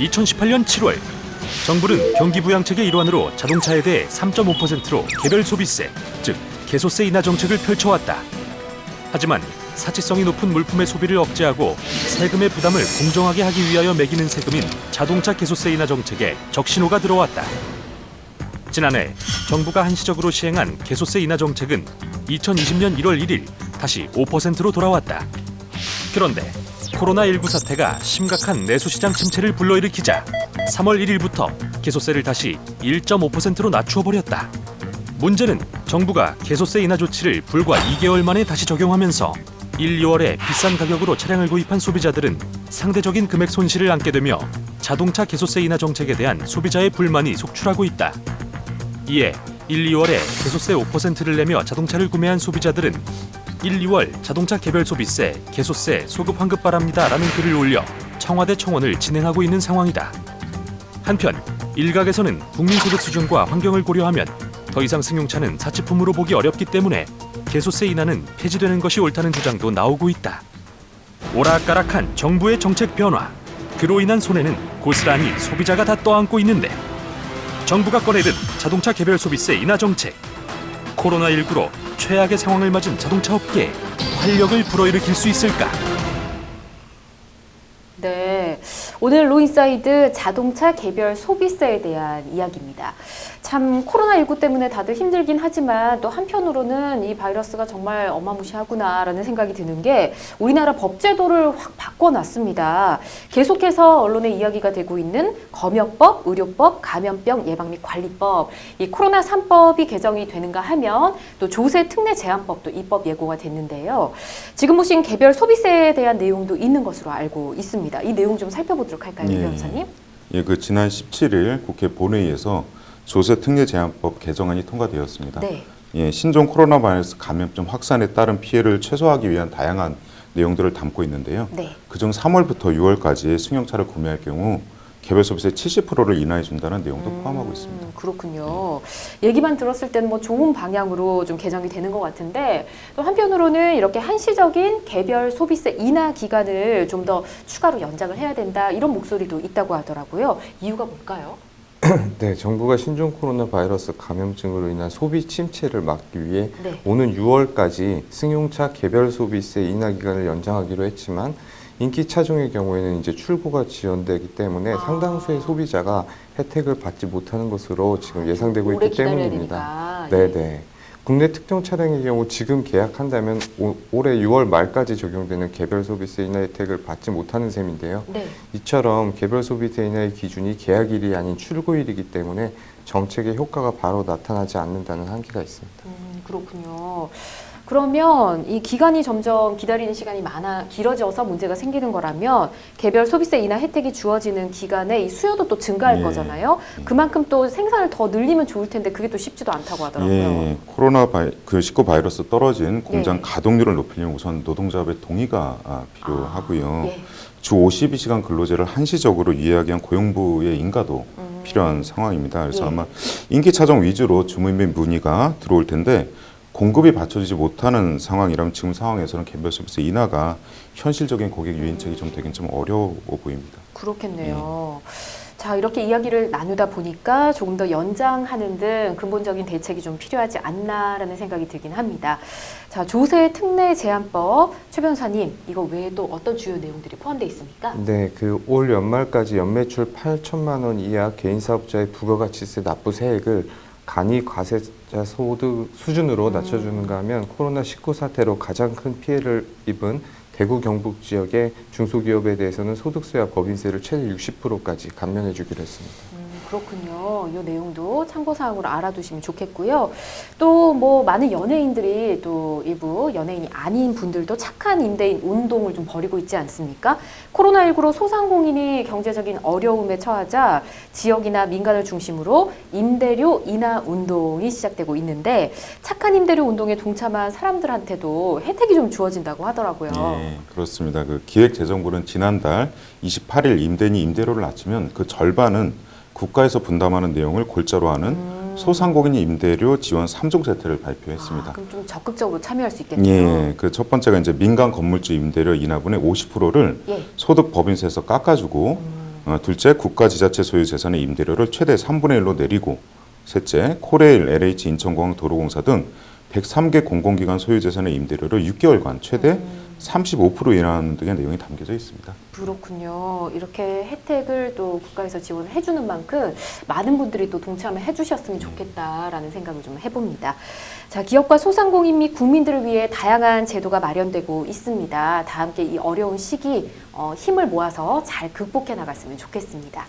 2018년 7월 정부는 경기부양책의 일환으로 자동차에 대해 3.5%로 개별 소비세, 즉 개소세 인하 정책을 펼쳐왔다. 하지만 사치성이 높은 물품의 소비를 억제하고 세금의 부담을 공정하게 하기 위하여 매기는 세금인 자동차 개소세 인하 정책에 적신호가 들어왔다. 지난해 정부가 한시적으로 시행한 개소세 인하 정책은 2020년 1월 1일 다시 5%로 돌아왔다. 그런데 코로나19 사태가 심각한 내수시장 침체를 불러일으키자 3월 1일부터 개소세를 다시 1.5%로 낮추어 버렸다. 문제는 정부가 개소세 인하 조치를 불과 2개월 만에 다시 적용하면서 1, 2월에 비싼 가격으로 차량을 구입한 소비자들은 상대적인 금액 손실을 안게 되며 자동차 개소세 인하 정책에 대한 소비자의 불만이 속출하고 있다. 이에 1, 2월에 개소세 5%를 내며 자동차를 구매한 소비자들은 1, 2월 자동차 개별 소비세, 개소세 소급 환급 바랍니다라는 글을 올려 청와대 청원을 진행하고 있는 상황이다. 한편 일각에서는 국민소득 수준과 환경을 고려하면 더 이상 승용차는 사치품으로 보기 어렵기 때문에 개소세 인하는 폐지되는 것이 옳다는 주장도 나오고 있다. 오락가락한 정부의 정책 변화, 그로 인한 손해는 고스란히 소비자가 다 떠안고 있는데 정부가 꺼내든 자동차 개별 소비세 인하 정책, 코로나19로 최악의 상황을 맞은 자동차 업계에 활력을 불어일으킬 수 있을까? 네, 오늘 로인사이드 자동차 개별 소비세에 대한 이야기입니다. 참 코로나19 때문에 다들 힘들긴 하지만 또 한편으로는 이 바이러스가 정말 어마무시하구나라는 생각이 드는 게 우리나라 법제도를 확 바꿔놨습니다. 계속해서 언론에 이야기가 되고 있는 검역법, 의료법, 감염병 예방 및 관리법, 이 코로나 3법이 개정이 되는가 하면 또 조세 특례 제한법도 입법 예고가 됐는데요. 지금 보신 개별 소비세에 대한 내용도 있는 것으로 알고 있습니다. 이 내용 좀 살펴보도록 할까요, 변호사님? 그 지난 17일 국회 본회의에서 조세 특례 제한법 개정안이 통과되었습니다. 네. 신종 코로나 바이러스 감염증 확산에 따른 피해를 최소화하기 위한 다양한 내용들을 담고 있는데요. 네. 그중 3월부터 6월까지 승용차를 구매할 경우 개별 소비세 70%를 인하해 준다는 내용도 포함하고 있습니다. 그렇군요. 얘기만 들었을 때는 뭐 좋은 방향으로 좀 개정이 되는 것 같은데 또 한편으로는 이렇게 한시적인 개별 소비세 인하 기간을 좀 더 추가로 연장을 해야 된다 이런 목소리도 있다고 하더라고요. 이유가 뭘까요? 네, 정부가 신종 코로나 바이러스 감염증으로 인한 소비 침체를 막기 위해 네. 오는 6월까지 승용차 개별 소비세 인하 기간을 연장하기로 했지만 인기 차종의 경우에는 이제 출고가 지연되기 때문에 상당수의 소비자가 혜택을 받지 못하는 것으로 지금 예상되고 오래 있기 기다려야 때문입니다. 되니까. 네. 국내 특정 차량의 경우 지금 계약한다면 올해 6월 말까지 적용되는 개별 소비세 인하 혜택을 받지 못하는 셈인데요. 네. 이처럼 개별 소비세 인하의 기준이 계약일이 아닌 출고일이기 때문에 정책의 효과가 바로 나타나지 않는다는 한계가 있습니다. 그렇군요. 그러면 이 기간이 점점 기다리는 시간이 길어져서 문제가 생기는 거라면 개별 소비세 인하 혜택이 주어지는 기간에 이 수요도 또 증가할 거잖아요. 그만큼 또 생산을 더 늘리면 좋을 텐데 그게 또 쉽지도 않다고 하더라고요. 코로나 19 바이러스 떨어진 공장 가동률을 높이려면 우선 노동자의 동의가 필요하고요. 주 52시간 근로제를 한시적으로 이해하기 위한 고용부의 인가도 필요한 상황입니다. 그래서 아마 인기차종 위주로 주문 및 문의가 들어올 텐데 공급이 받쳐지지 못하는 상황이라면 지금 상황에서는 개별 소비세 인하가 현실적인 고객 유인책이 좀 되긴 좀 어려워 보입니다. 그렇겠네요. 자, 이렇게 이야기를 나누다 보니까 조금 더 연장하는 등 근본적인 대책이 좀 필요하지 않나라는 생각이 들긴 합니다. 자, 조세 특례 제한법, 최 변호사님, 이거 외에 또 어떤 주요 내용들이 포함되어 있습니까? 네, 올 연말까지 연매출 8천만 원 이하 개인 사업자의 부가가치세 납부 세액을 간이 과세자 소득 수준으로 낮춰주는가 하면 코로나19 사태로 가장 큰 피해를 입은 대구 경북 지역의 중소기업에 대해서는 소득세와 법인세를 최대 60%까지 감면해 주기로 했습니다. 그렇군요. 이 내용도 참고사항으로 알아두시면 좋겠고요. 또 뭐 많은 연예인들이 또 일부 연예인이 아닌 분들도 착한 임대인 운동을 좀 벌이고 있지 않습니까? 코로나19로 소상공인이 경제적인 어려움에 처하자 지역이나 민간을 중심으로 임대료 인하 운동이 시작되고 있는데 착한 임대료 운동에 동참한 사람들한테도 혜택이 좀 주어진다고 하더라고요. 네, 그렇습니다. 기획재정부는 지난달 28일 임대인이 임대료를 낮추면 그 절반은 국가에서 분담하는 내용을 골자로 하는 소상공인 임대료 지원 3종 세트를 발표했습니다. 그럼 좀 적극적으로 참여할 수 있겠네요. 첫 번째가 이제 민간 건물주 임대료 인하분의 50%를 소득 법인세에서 깎아주고 둘째, 국가 지자체 소유 재산의 임대료를 최대 3분의 1로 내리고, 셋째, 코레일, LH 인천공항 도로공사 등 103개 공공기관 소유 재산의 임대료를 6개월간 최대 35% 인하하는 등의 내용이 담겨져 있습니다. 그렇군요. 이렇게 혜택을 또 국가에서 지원을 해주는 만큼 많은 분들이 또 동참을 해주셨으면 좋겠다라는 생각을 좀 해봅니다. 자, 기업과 소상공인 및 국민들을 위해 다양한 제도가 마련되고 있습니다. 다 함께 이 어려운 시기 힘을 모아서 잘 극복해 나갔으면 좋겠습니다.